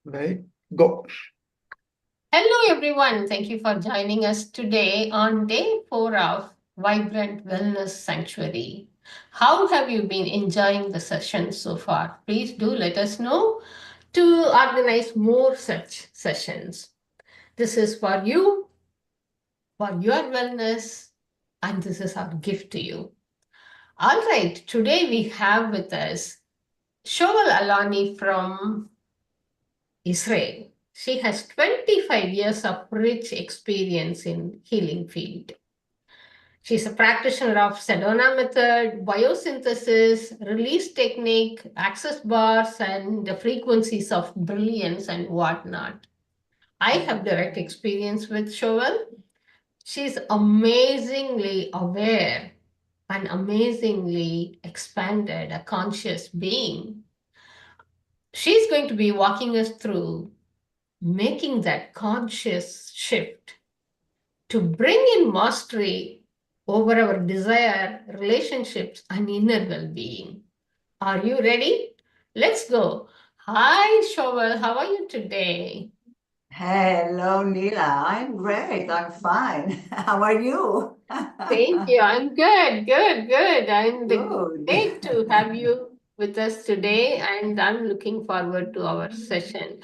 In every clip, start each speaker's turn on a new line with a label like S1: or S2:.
S1: Right? Go.
S2: Hello, everyone. Thank you for joining us today on day 4 of Vibrant Wellness Sanctuary. How have you been enjoying the session so far? Please do let us know to organize more such sessions. This is for you, for your wellness, and this is our gift to you. All right, today we have with us Shoval Alani from Israel. She has 25 years of rich experience in healing field. She's a practitioner of Sedona method, biosynthesis, release technique, access bars, and the frequencies of brilliance and whatnot. I have direct experience with Shovel. She's amazingly aware and amazingly expanded, a conscious being. She's going to be walking us through making that conscious shift to bring in mastery over our desire, relationships, and inner well-being. Are you ready? Let's go. Hi, Shovel. How are you today?
S3: Hello, Nila. I'm great. I'm fine. How are you?
S2: Thank you. I'm good, good. And
S3: Good.
S2: great to have you with us today. And I'm looking forward to our session.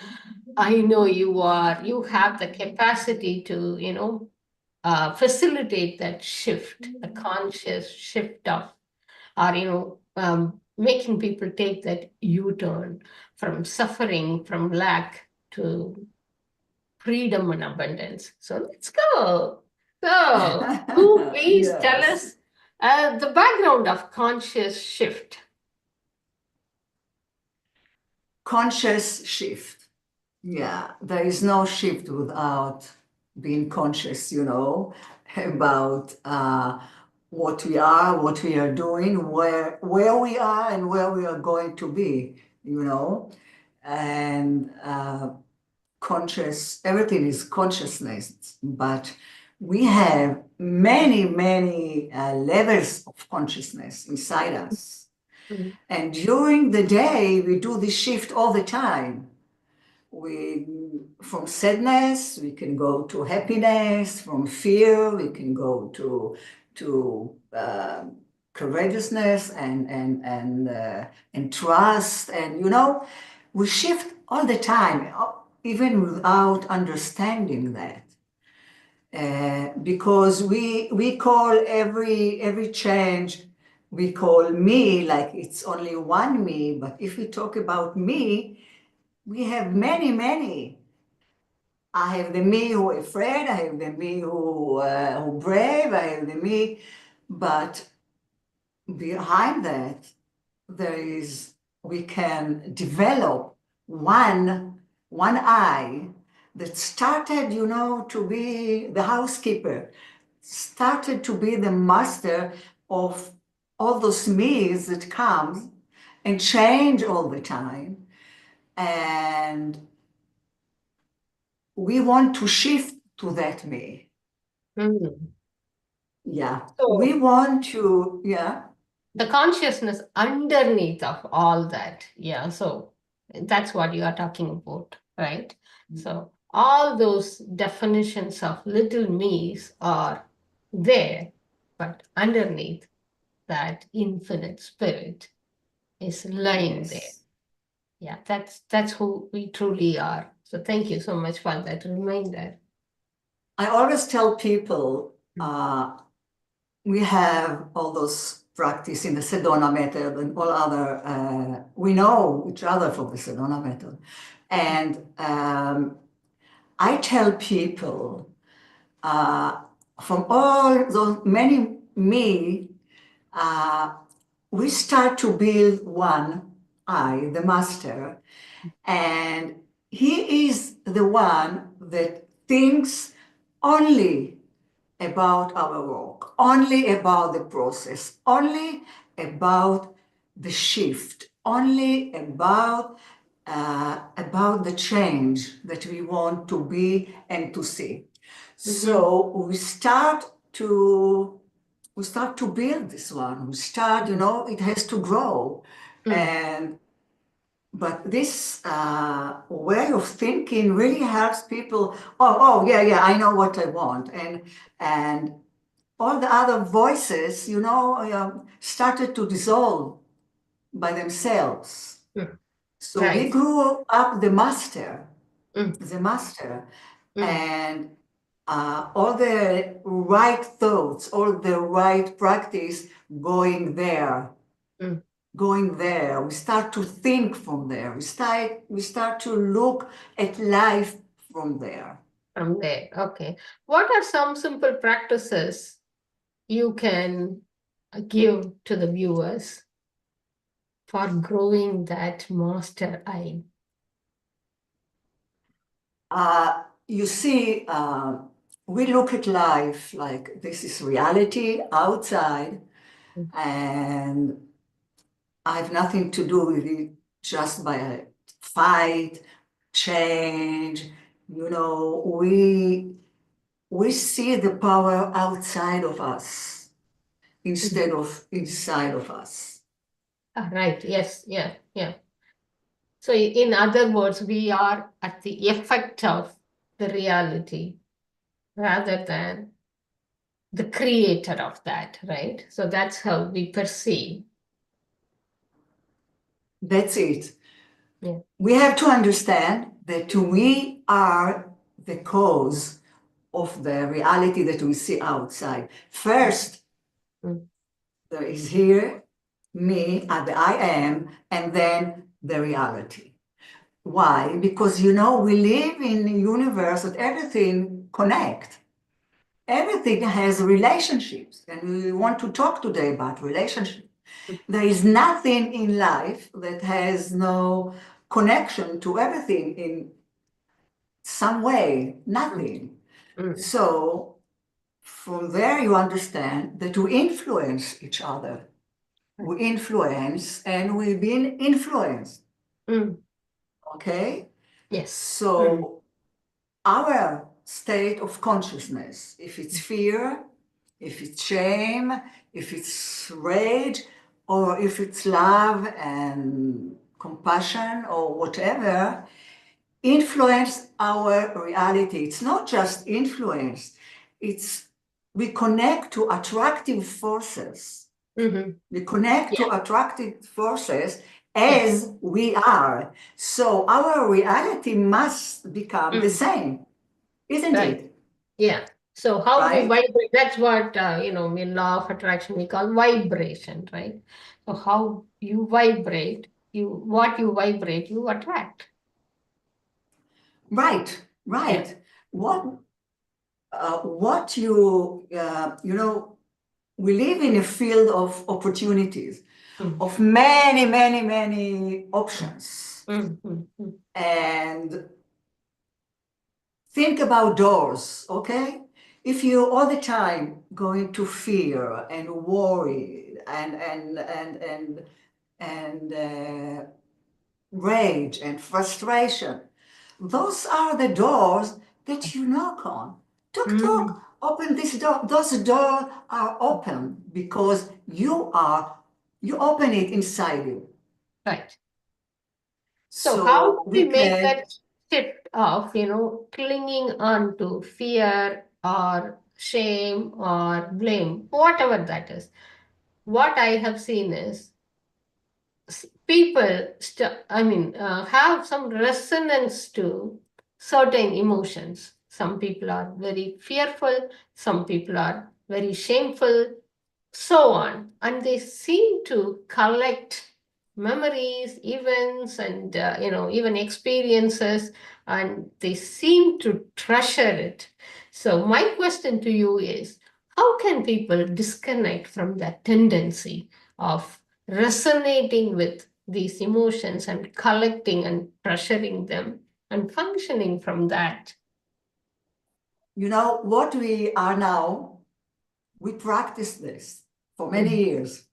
S2: I know you have the capacity to, facilitate that shift, a conscious shift of, or, making people take that U-turn from suffering, from lack to freedom and abundance. So let's go. So, who please tell
S3: Yes.
S2: us the background of conscious shift?
S3: Conscious shift. Yeah, there is no shift without being conscious, about what we are, what we are doing, where we are, and where we are going to be, and everything is consciousness, but we have many levels of consciousness inside us.
S2: Mhm.
S3: And during the day, we do this shift all the time. From sadness, we can go to happiness. From fear, we can go to courageousness and trust. And we shift all the time, even without understanding that. Because we call every change, we call me, like it's only one me. But if we talk about me, we have many. I have the me who afraid, I have the me who brave, I have the me, but behind that, we can develop one I that started, to be the housekeeper, started to be the master of all those me's that come and change all the time. And we want to shift to that me.
S2: Mhm.
S3: Yeah.
S2: So,
S3: We want to, yeah.
S2: the consciousness underneath of all that. Yeah. So, that's what you are talking about, right? So, all those definitions of little me's are there, but underneath that infinite spirit is lying there.
S3: Yes.
S2: Yeah, that's who we truly are. So thank you so much for that reminder.
S3: I always tell people we have all those practice in the Sedona method and all other, we know each other from the Sedona method. And I tell people from all those many me, we start to build one I, the master, and he is the one that thinks only about our work, only about the process, only about the shift, only about the change that we want to be and to see. So we start to build this one. We start, it has to grow. And but this way of thinking really helps people. Oh, yeah, I know what I want, and all the other voices, started to dissolve by themselves. So we
S2: Right.
S3: grew up the master,
S2: Mm.
S3: and all the right thoughts, all the right practice going there. We start to think from there. We start to look at life from there.
S2: From there, okay. What are some simple practices you can give to the viewers for growing that master eye?
S3: You see, we look at life like this is reality outside, and I have nothing to do with it just by a fight, change. We see the power outside of us instead of inside of us.
S2: Right, yes, yeah. So in other words, we are at the effect of the reality rather than the creator of that, right? So that's how we perceive.
S3: That's it.
S2: Yeah.
S3: We have to understand that we are the cause of the reality that we see outside. First, there is here me at the I am, and then the reality. Why? Because we live in a universe that everything connects. Everything has relationships, and we want to talk today about relationships. There is nothing in life that has no connection to everything in some way, nothing. So from there you understand that we influence each other. We influence and we've been influenced. Okay?
S2: Yes.
S3: So our state of consciousness, if it's fear, if it's shame, if it's rage, or if it's love and compassion or whatever, influence our reality. It's not just influence, we connect to attractive forces. We connect to attractive forces as we are. So our reality must become the same, isn't it?
S2: Yeah. So how we vibrate, that's what, in law of attraction, we call vibration, right? So how you vibrate, what you vibrate, you attract.
S3: Right.
S2: Yeah.
S3: What we live in a field of opportunities, of many, many, many options. And think about doors, okay? If you all the time go into fear and worry and rage and frustration, those are the doors that you knock on. Tuk tuk, open this door. Those doors are open because you open it inside you.
S2: Right. So how do we make that shift of, clinging on to fear or shame or blame, whatever that is? What I have seen is people have some resonance to certain emotions. Some people are very fearful, some people are very shameful, so on, and they seem to collect memories, events, and even experiences, and they seem to treasure it. So my question to you is, how can people disconnect from that tendency of resonating with these emotions and collecting and treasuring them and functioning from that?
S3: What we are now, we practice this for many years.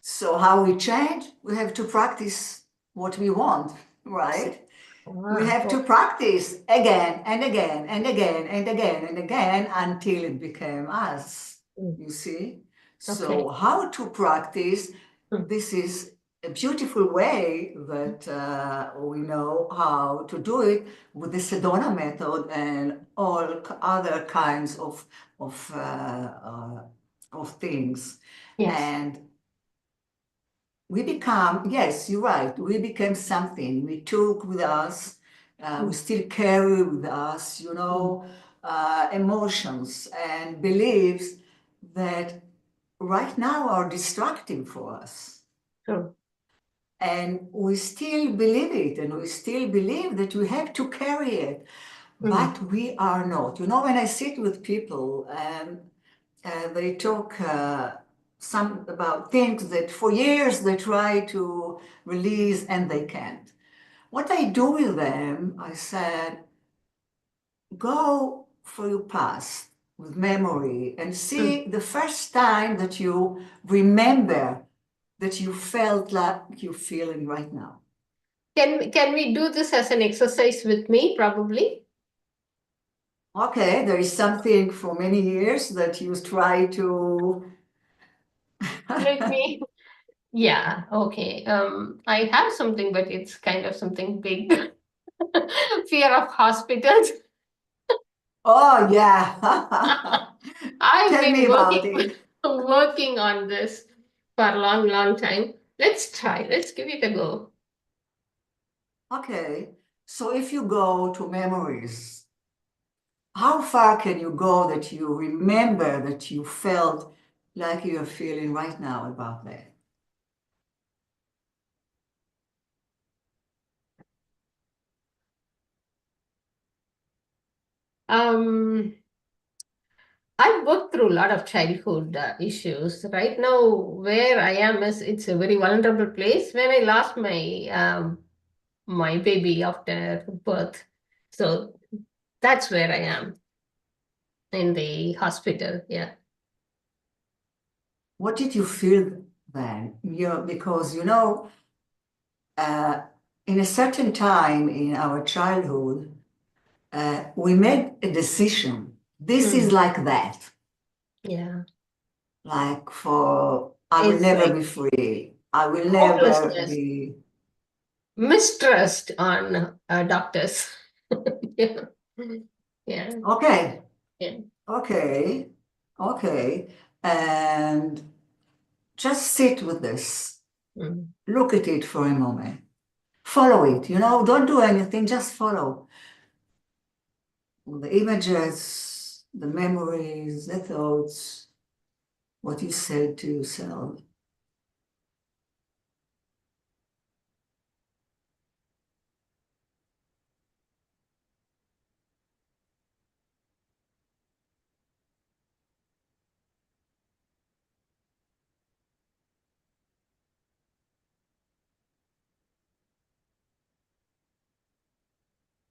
S3: So how we change? We have to practice what we want, right? We have to practice again and again and again and again and again until it became us, you see? So how to practice, this is a beautiful way that we know how to do it with the Sedona method and all other kinds of things.
S2: Yes.
S3: And we become, yes, you're right, we became something. We took with us, we still carry with us, emotions and beliefs that right now are destructive for us.
S2: True.
S3: And we still believe it, and we still believe that we have to carry it, but we are not. When I sit with people and they talk some about things that for years they try to release and they can't. What I do with them, I said, go for your past with memory and see the first time that you remember that you felt like you're feeling right now.
S2: Can we do this as an exercise with me, probably?
S3: Okay, there is something for many years that you try to...
S2: Let me... Yeah, okay. I have something, but it's kind of something big. Fear of hospitals.
S3: Oh, yeah.
S2: I've
S3: Tell me
S2: been
S3: about it.
S2: working on this for a long, long time. Let's try. Let's give it a go.
S3: Okay, so if you go to memories, how far can you go that you remember that you felt like you're feeling right now about that?
S2: I've worked through a lot of childhood issues. Right now, where I am is it's a very vulnerable place. When I lost my baby after birth, so that's where I am in the hospital. Yeah.
S3: What did you feel then? Because in a certain time in our childhood, we made a decision. This is like that.
S2: Yeah.
S3: Like I will
S2: It's
S3: never
S2: like
S3: be free. I will never
S2: hopelessness,
S3: be...
S2: mistrust on doctors. Yeah. Yeah.
S3: Okay,
S2: Yeah.
S3: okay, okay. And just sit with this. Look at it for a moment. Follow it, don't do anything, just follow. The images, the memories, the thoughts, what you said to yourself.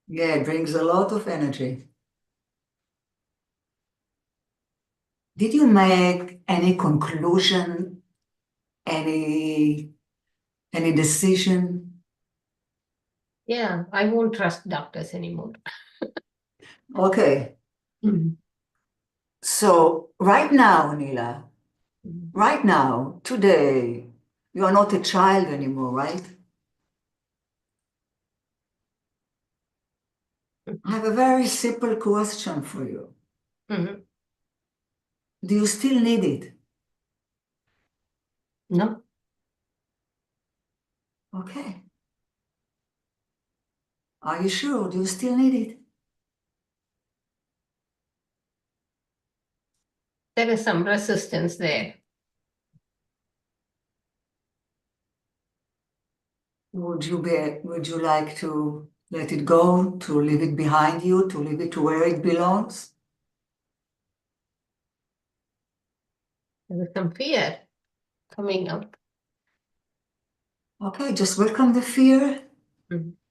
S3: Yeah, it brings a lot of energy. Did you make any conclusion, any decision?
S2: Yeah, I won't trust doctors anymore.
S3: Okay. So right now, Nila, right now, today, you are not a child anymore, right? I have a very simple question for you. Do you still need it?
S2: No.
S3: Okay. Are you sure? Do you still need it?
S2: There is some resistance there.
S3: Would you like to let it go, to leave it behind you, to leave it to where it belongs?
S2: There is some fear coming up.
S3: Okay, just welcome the fear.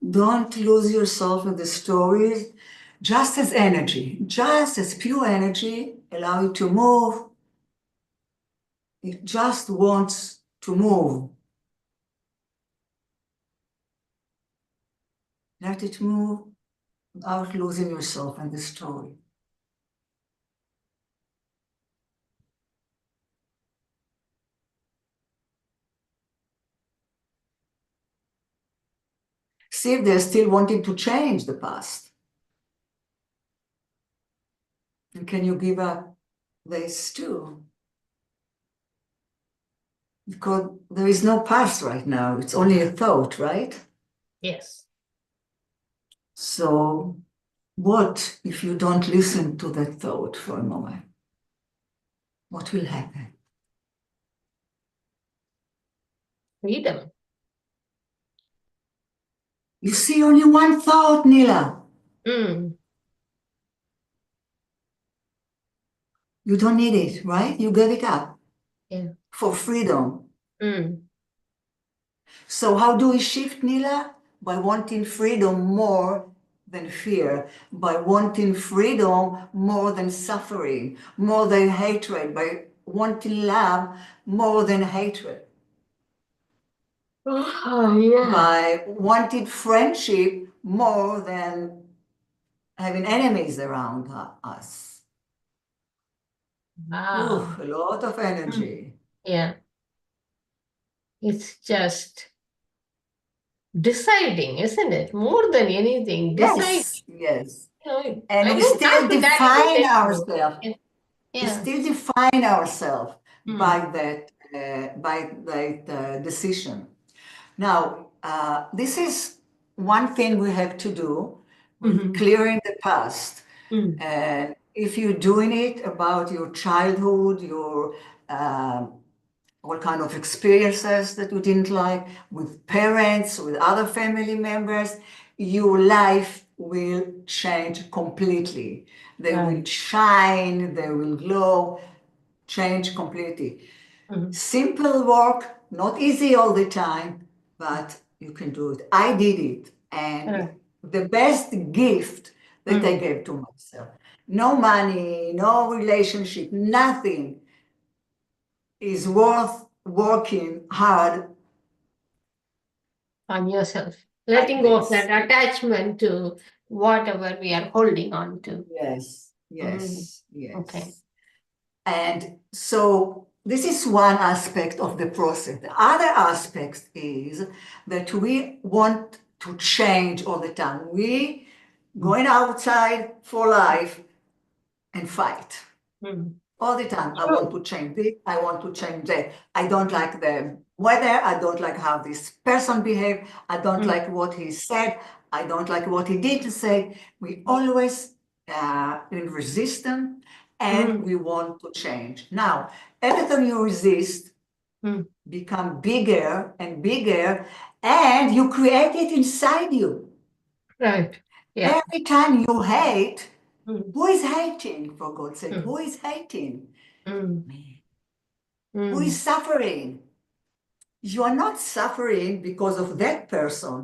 S3: Don't lose yourself in the stories. Just as energy, just as pure energy, allow you to move. It just wants to move. Let it move without losing yourself in the story. see if they're still wanting to change the past. And can you give up this too? Because there is no past right now. It's only a thought, right?
S2: Yes.
S3: So what if you don't listen to that thought for a moment? What will happen?
S2: Freedom.
S3: You see only one thought, Nila.
S2: Mm.
S3: You don't need it, right? You gave it up.
S2: Yeah.
S3: For freedom.
S2: Mm.
S3: So how do we shift, Nila? By wanting freedom more than fear, by wanting freedom more than suffering, more than hatred, by wanting love more than hatred,
S2: Yeah.
S3: by wanting friendship more than having enemies around us.
S2: Wow.
S3: Ooh, a lot of energy.
S2: Yeah. It's just deciding, isn't it? More than anything, decide.
S3: Yes, yes.
S2: You know,
S3: And
S2: I
S3: we
S2: don't have
S3: still
S2: to directly
S3: define
S2: tell you.
S3: ourselves.
S2: Yeah.
S3: We
S2: Yeah.
S3: still define ourselves
S2: Mm.
S3: by that decision. Now, this is one thing we have to do with
S2: Mhm.
S3: clearing the past.
S2: Mm.
S3: And if you're doing it about your childhood, your all kind of experiences that you didn't like with parents, with other family members, your life will change completely. They will
S2: Right.
S3: shine, they will glow, change completely.
S2: Mhm.
S3: Simple work, not easy all the time, but you can do it. I did it, and
S2: Right.
S3: the best gift that I
S2: Mm.
S3: gave to myself. No money, no relationship, nothing is worth working hard
S2: On yourself.
S3: like
S2: Letting go of
S3: this.
S2: that attachment to whatever we are holding on to.
S3: Yes,
S2: Mm.
S3: yes,
S2: Okay.
S3: yes. And so this is one aspect of the process. The other aspect is that we want to change all the time. We going outside for life and fight
S2: Mm.
S3: all the time. I
S2: True.
S3: want to change this, I want to change that. I don't like the weather, I don't like how this person behaved, I don't
S2: Mm.
S3: like what he said, I don't like what he didn't say. We always in resistance, and we want to change. Now, everything you resist
S2: Mm.
S3: become bigger and bigger, and you create it inside you.
S2: Right. Yeah.
S3: Every time you hate,
S2: Mm.
S3: who is hating, for God's sake?
S2: Mm.
S3: Who is hating?
S2: Mm.
S3: Me.
S2: Mm.
S3: Who is suffering? You are not suffering because of that person.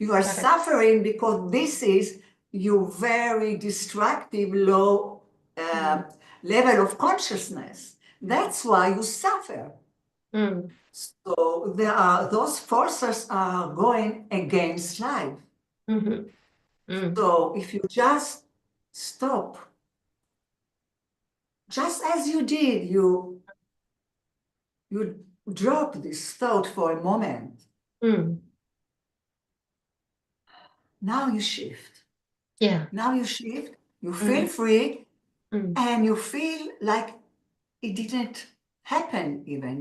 S3: You are
S2: Correct.
S3: suffering because this is your very destructive, low level of consciousness. That's why you suffer.
S2: Mm.
S3: So those forces are going against life.
S2: Mm-hmm. Mm.
S3: So if you just stop, just as you did, you drop this thought for a moment.
S2: Mm.
S3: Now you shift.
S2: Yeah.
S3: Now you shift, you feel
S2: Mm.
S3: free,
S2: Mm.
S3: and you feel like it didn't happen even.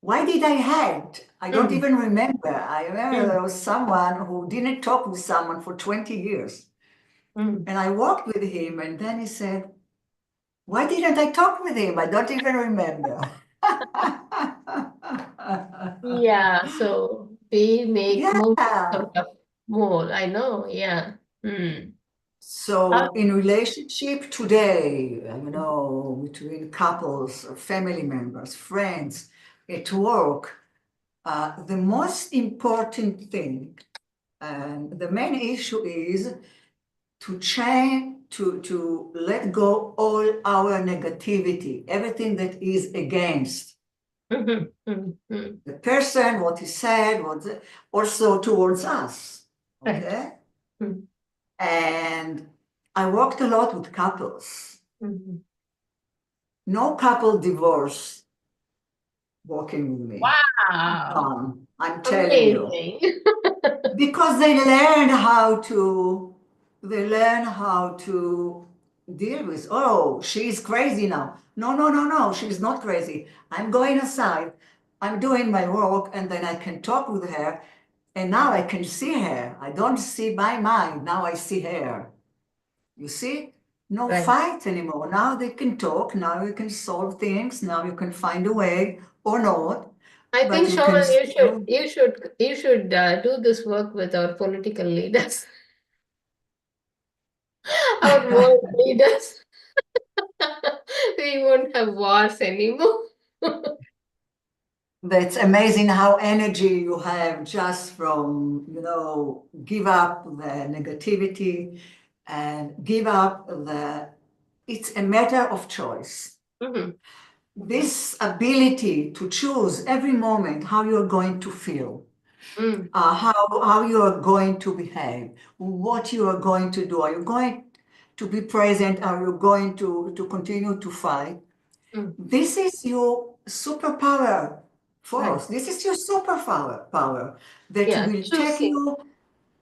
S3: Why did I hate? I don't
S2: Mm.
S3: even remember. I remember
S2: Mm.
S3: there was someone who didn't talk with someone for 20 years.
S2: Mm.
S3: And I walked with him, and then he said, why didn't I talk with him? I don't even remember.
S2: Yeah. So we make most
S3: Yeah.
S2: out of more. I know. Yeah. Mm.
S3: So in relationship today, between couples, family members, friends, at work, the most important thing and the main issue is to change, to let go all our negativity, everything that is against
S2: Mhm, mhm, mhm.
S3: the person, what he said, also towards us.
S2: Right.
S3: Okay?
S2: Mm,
S3: And I worked a lot with couples.
S2: mhm.
S3: No couple divorce working with me.
S2: Wow.
S3: I'm telling you.
S2: Amazing.
S3: Because they learn how to deal with, oh, she's crazy now. No, no, no, no, she's not crazy. I'm going aside, I'm doing my work, and then I can talk with her, and now I can see her. I don't see my mind, now I see her. You see? No
S2: Right.
S3: fight anymore. Now they can talk, now you can solve things, now you can find a way or not,
S2: I
S3: but
S2: think,
S3: you can
S2: Shoval,
S3: still.
S2: you should do this work with our political leaders, our world leaders. We won't have wars anymore.
S3: That's amazing how energy you have just from, give up the negativity and give up it's a matter of choice.
S2: Mhm.
S3: This ability to choose every moment how you're going to feel, how you are going to behave, what you are going to do. Are you going to be present? Are you going to continue to fight? This is your superpower force. This is your superpower that
S2: Yeah,
S3: will take
S2: choosing.
S3: you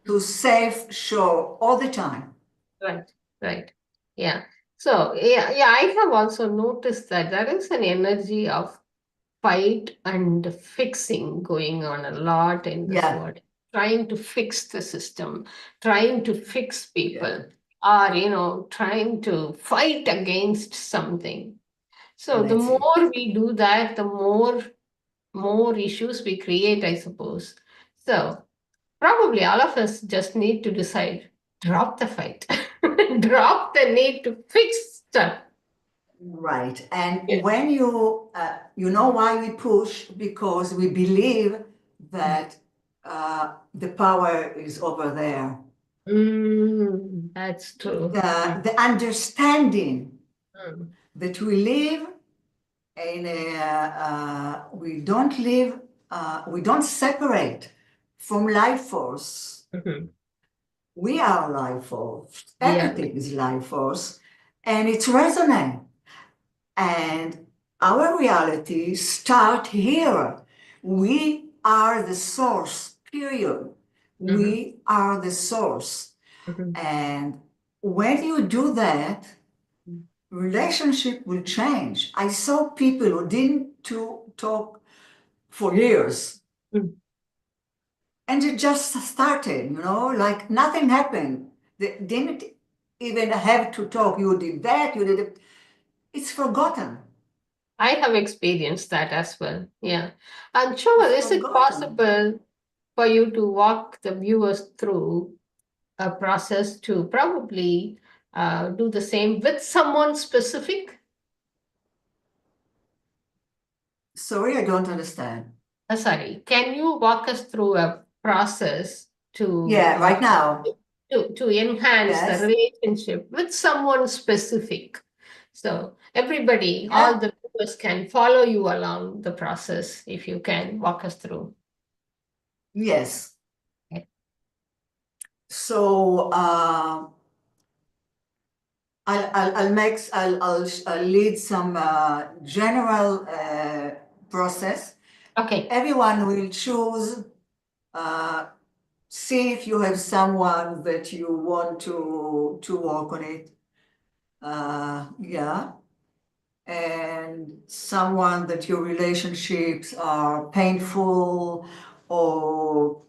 S3: to safe shore all the time.
S2: Right, right. Yeah. So, yeah, I have also noticed that there is an energy of fight and fixing going on a lot in this
S3: Yeah,
S2: world. Trying to fix the system, trying to fix
S3: yeah,
S2: people, or, trying to fight against something. So the
S3: that's it.
S2: more we do that, the more issues we create, I suppose. So probably all of us just need to decide, drop the fight, drop the need to fix stuff.
S3: Right. And
S2: Yeah.
S3: when you know why we push, because we believe that the power is over there.
S2: That's true.
S3: The understanding
S2: Mm.
S3: that we live in we don't separate from life force.
S2: Mhm.
S3: We are life force.
S2: Yeah.
S3: Everything is life force, and it's resonant. And our reality start here. We are the source, period.
S2: Mhm.
S3: We are the source.
S2: Mhm.
S3: And when you do that, relationship will change. I saw people who didn't talk for years,
S2: Mm.
S3: and it just started, like nothing happened. They didn't even have to talk. You did that, you did it. It's forgotten.
S2: I have experienced that as well. Yeah. And
S3: It's
S2: Chomal, is it
S3: forgotten.
S2: possible for you to walk the viewers through a process to probably do the same with someone specific?
S3: Sorry, I don't understand.
S2: Sorry, can you walk us through a process to
S3: Yeah, right now.
S2: to enhance the
S3: Yes.
S2: relationship with someone specific? So everybody, all
S3: Yeah.
S2: the viewers can follow you along the process if you can walk us through.
S3: Yes.
S2: Okay.
S3: So I'll lead some general process.
S2: Okay.
S3: Everyone will choose. See if you have someone that you want to work on it. Yeah. And someone that your relationships are painful, or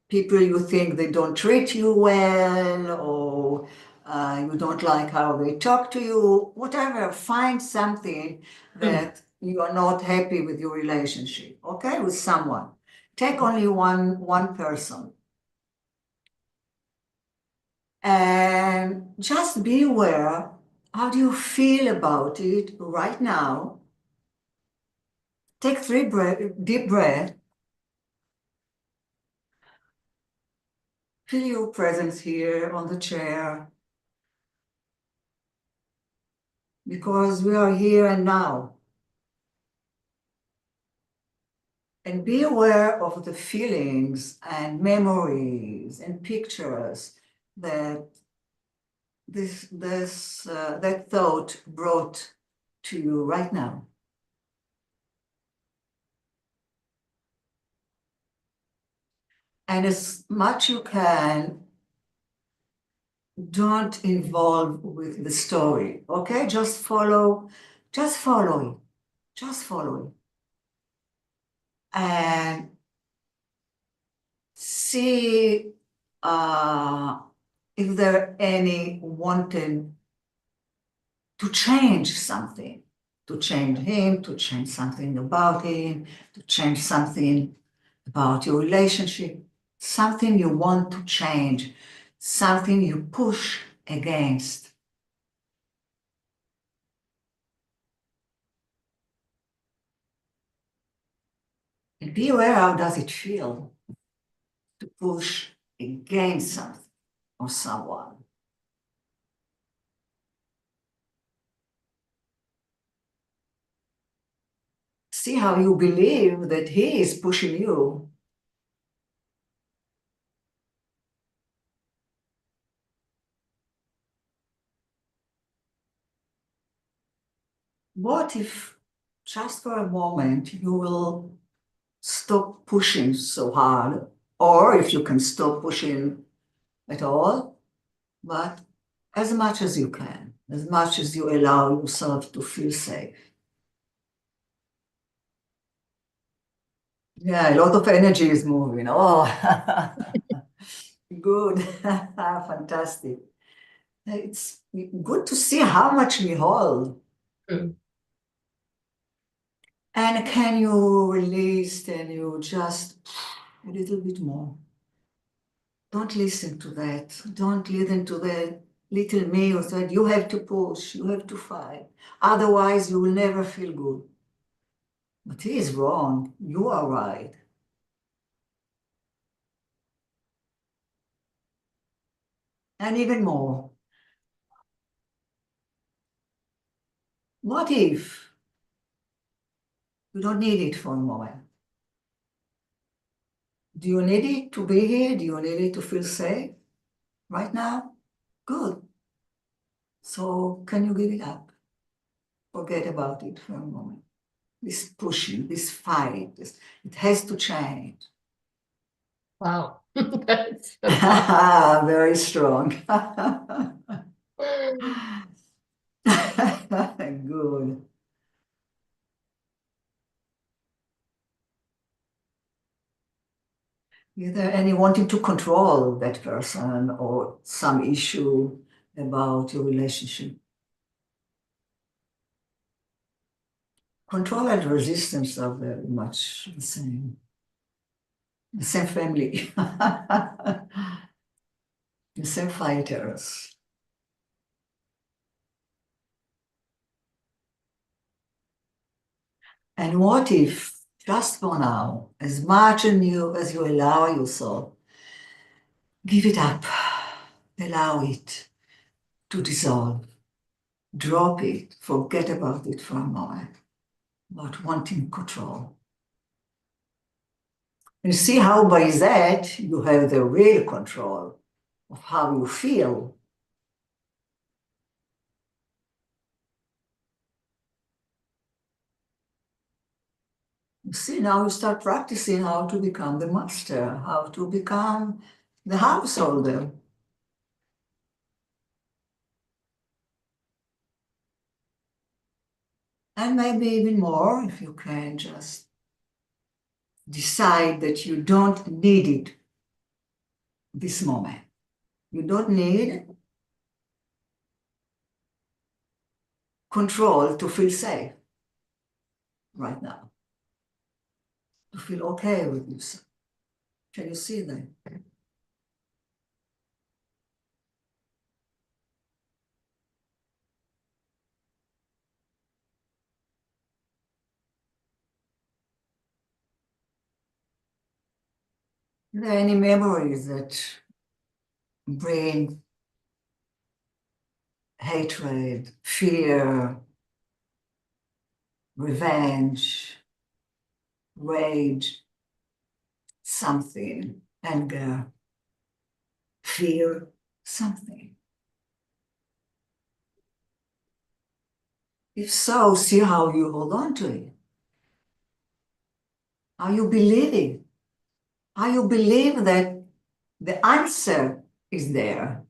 S3: people you think they don't treat you well, or you don't like how they talk to you, whatever, find something that you are not happy with your relationship, okay, with someone. Take only one person. And just be aware, how do you feel about it right now? Take deep breath. Feel your presence here on the chair, because we are here and now. And be aware of the feelings and memories and pictures that that thought brought to you right now. And as much you can, don't involve with the story, okay? Just follow it. Just follow it. And see if there are any wanting to change something, to change him, to change something about him, to change something about your relationship, something you want to change, something you push against. And be aware, how does it feel to push against something or someone? See how you believe that he is pushing you. What if just for a moment you will stop pushing so hard, or if you can stop pushing at all, but as much as you can, as much as you allow yourself to feel safe. Yeah, a lot of energy is moving. Oh, good. Fantastic. It's good to see how much we hold.
S2: Mm.
S3: And can you release, can you just a little bit more? Don't listen to that. Don't listen to the little me who said, you have to push, you have to fight. Otherwise, you will never feel good. But he is wrong. You are right. And even more. What if you don't need it for a moment? Do you need it to be here? Do you need it to feel safe right now? Good. So can you give it up? Forget about it for a moment. This pushing, this fight, it has to change.
S2: Wow. That's a
S3: Very strong. Good. Is there any wanting to control that person or some issue about your relationship? Control and resistance are very much the same family, the same fighters. And what if, just for now, as much as you allow yourself, give it up, allow it to dissolve, drop it, forget about it for a moment, about wanting control. And see how by that you have the real control of how you feel. You see, now you start practicing how to become the master, how to become the householder. And maybe even more, if you can just decide that you don't need it this moment. You don't need control to feel safe right now, to feel okay with yourself. Can you see that? Are there any memories that bring hatred, fear, revenge, rage, something, anger, fear, something? If so, see how you hold on to it. Are you believing how you believe that the answer is there,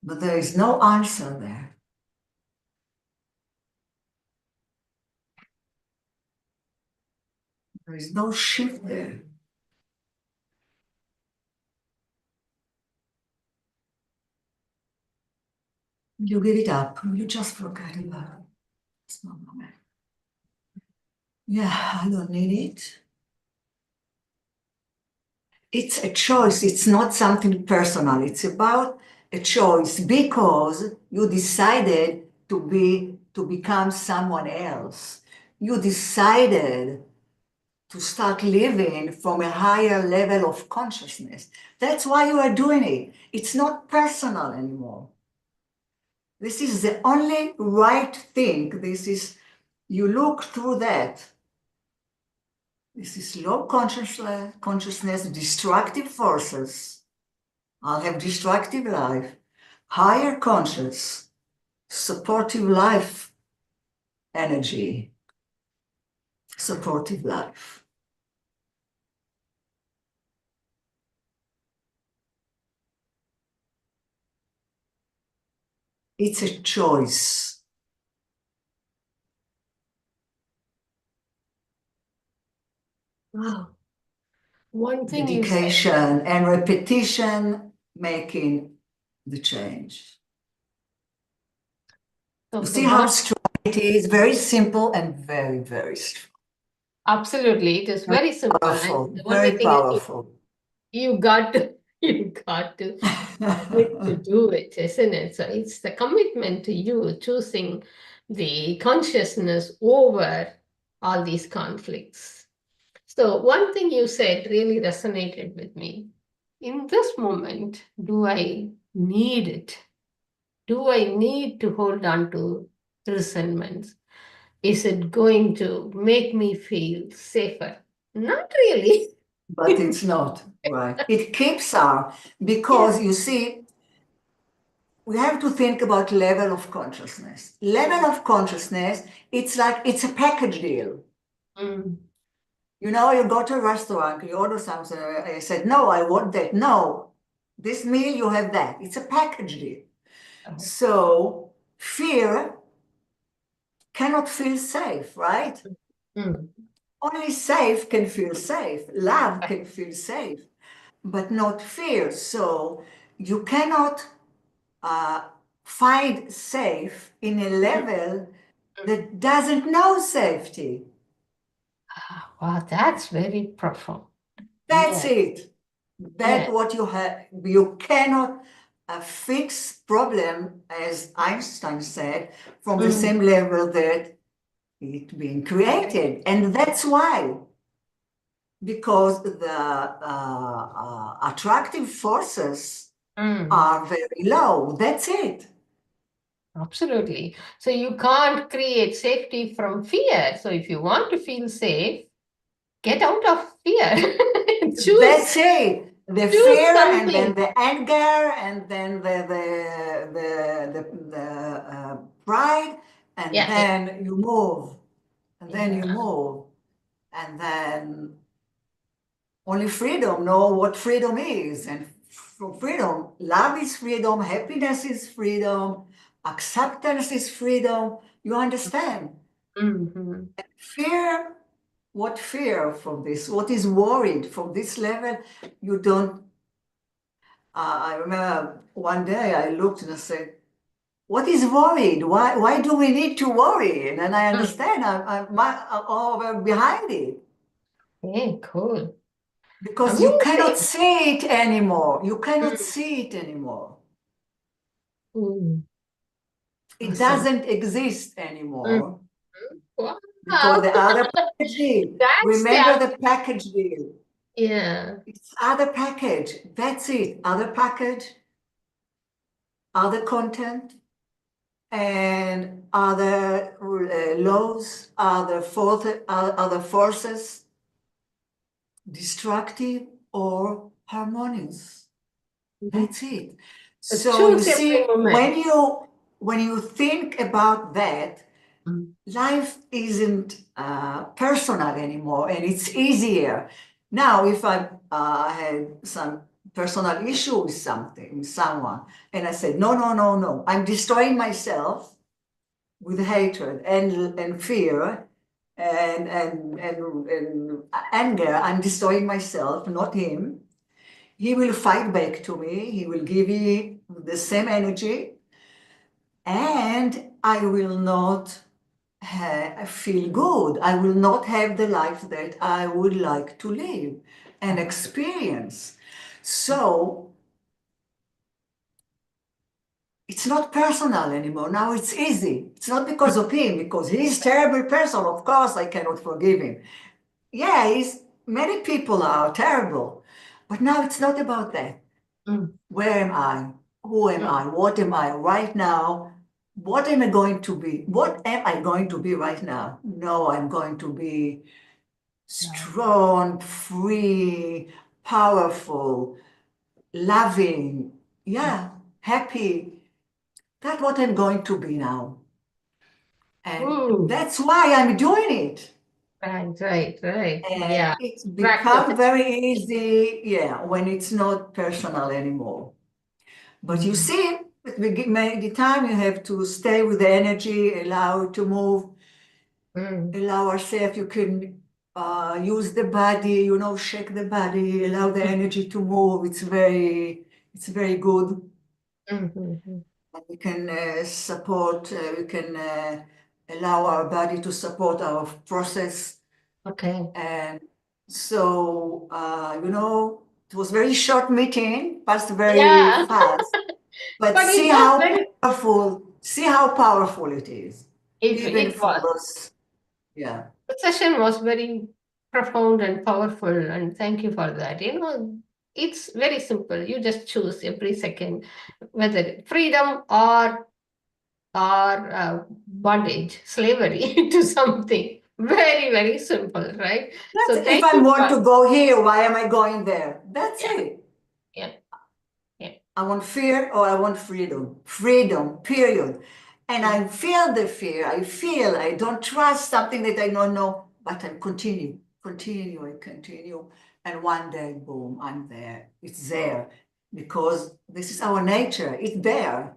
S3: but there is no answer there. There is no shift there. You give it up, you just forget about it. It's no moment. Yeah, I don't need it. It's a choice, it's not something personal. It's about a choice because you decided to become someone else. You decided to start living from a higher level of consciousness. That's why you are doing it. It's not personal anymore. This is the only right thing. You look through that. This is low consciousness, destructive forces. I'll have destructive life, higher conscious, supportive life energy, supportive life. It's a choice.
S2: Wow. One thing you said.
S3: Dedication and repetition making the change.
S2: So
S3: You see how strong it is? Very simple and very, very strong.
S2: absolutely, it is very simple.
S3: Powerful,
S2: The only
S3: very
S2: thing is
S3: powerful.
S2: you got to commit to do it, isn't it? So it's the commitment to you choosing the consciousness over all these conflicts. So one thing you said really resonated with me. In this moment, do I need it? Do I need to hold on to resentments? Is it going to make me feel safer? Not really.
S3: But it's not, right? It keeps our, because you see, we have to think about level of consciousness. Level of consciousness, it's like, it's a package deal. You know, you go to a restaurant, you order something, I said, no, I want that. No, this meal, you have that. It's a package deal. So fear cannot feel safe, right? Only safe can feel safe. Love can feel safe, but not fear. So you cannot find safe in a level that doesn't know safety.
S2: Wow, that's very profound.
S3: That's it. That's what you have. You cannot fix problem, as Einstein said, from the same level that it being created. And that's why. Because the attractive forces are very low. That's it.
S2: Absolutely. So you can't create safety from fear. So if you want to feel safe, get out of fear. Choose.
S3: That's it. The
S2: choose
S3: fear,
S2: something.
S3: and then the anger, and then the pride, and then you move, and then you move, and then only freedom know what freedom is. And freedom, love is freedom, happiness is freedom, acceptance is freedom. You understand? Fear, what fear from this? What is worried from this level? You don't. I remember one day I looked and I said, what is worried? Why do we need to worry? And then I understand I'm behind it.
S2: Okay, cool.
S3: Because you cannot see it anymore. You cannot see it anymore. It doesn't exist anymore.
S2: Wow.
S3: Because the other package deal. Remember the package deal.
S2: Yeah.
S3: It's other package. That's it. Other package, other content, and other laws, other forces, destructive or harmonious. That's it. So you see, when you think about that, life isn't personal anymore, and it's easier. Now, if I had some personal issue with something, with someone, and I said, no, no, no, no, I'm destroying myself with hatred and fear and anger, I'm destroying myself, not him. He will fight back to me. He will give me the same energy, and I will not feel good. I will not have the life that I would like to live and experience. So it's not personal anymore. Now it's easy. It's not because of him, because he's a terrible person. Of course, I cannot forgive him. Yeah, many people are terrible, but now it's not about that. Where am I? Who am I? What am I right now? What am I going to be? What am I going to be right now? No, I'm going to be strong, free, powerful, loving, yeah, happy. That's what I'm going to be now. And that's why I'm doing it.
S2: Right.
S3: And
S2: Yeah.
S3: it's become very easy, yeah, when it's not personal anymore. But you see, the time you have to stay with the energy, allow it to move, allow ourselves, you can use the body, shake the body, allow the energy to move. It's very good. And we can support, we can allow our body to support our process.
S2: Okay.
S3: And so, it was very short meeting, passed very fast. But see how powerful it is. Even for us. Yeah.
S2: The session was very profound and powerful, and thank you for that. It's very simple. You just choose every second whether freedom or bondage, slavery to something. Very, very simple, right?
S3: So if I want to go here, why am I going there? That's it.
S2: Yeah.
S3: I want fear or I want freedom. Freedom, period. And I feel the fear. I don't trust something that I don't know, but I continue. And one day, boom, I'm there. It's there. Because this is our nature. It's there.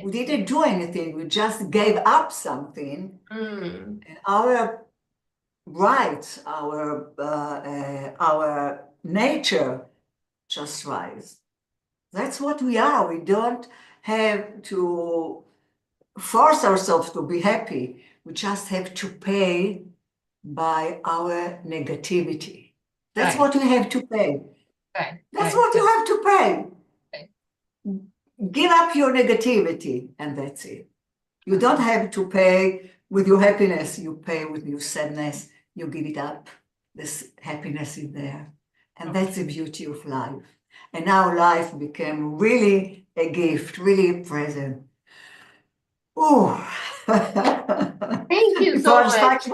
S3: We didn't do anything. We just gave up something. And our rights, our nature just rise. That's what we are. We don't have to force ourselves to be happy. We just have to pay by our negativity. That's what we have to pay. That's what you have to pay. Give up your negativity, and that's it. You don't have to pay with your happiness. You pay with your sadness. You give it up. This happiness is there. And that's the beauty of life. And now life became really a gift, really a present. Oh,
S2: thank you so much.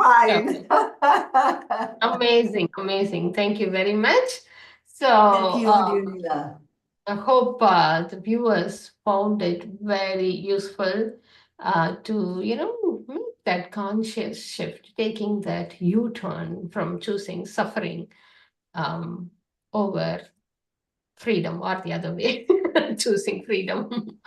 S2: Amazing. Thank you very much. So,
S3: thank you, Nila.
S2: I hope the viewers found it very useful to, make that conscious shift, taking that U-turn from choosing suffering over freedom, or the other way, choosing freedom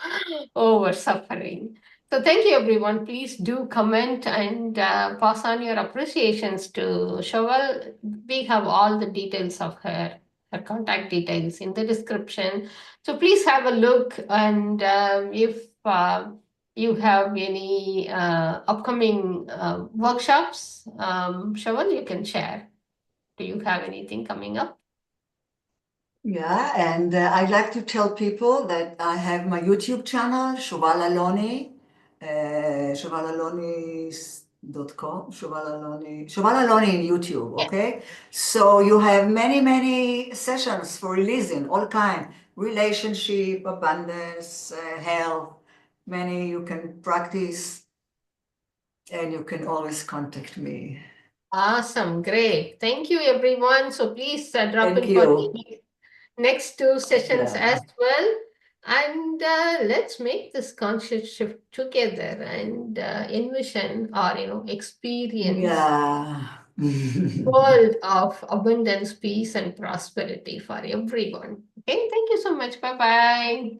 S2: over suffering. So thank you, everyone. Please do comment and pass on your appreciations to Shoval. We have all the details of her contact details in the description. So please have a look, and if you have any upcoming workshops, Shoval, you can share. Do you have anything coming up?
S3: Yeah, and I'd like to tell people that I have my YouTube channel, Shoval Aloni, shovalaloni.com, Shoval Aloni in YouTube, okay? So you have many sessions for releasing, all kind, relationship, abundance, health, many you can practice, and you can always contact me.
S2: Awesome, great. Thank you, everyone. So please drop in for the next two sessions as well. And let's make this conscious shift together and envision or, experience world of abundance, peace, and prosperity for everyone. Okay, thank you so much. Bye bye.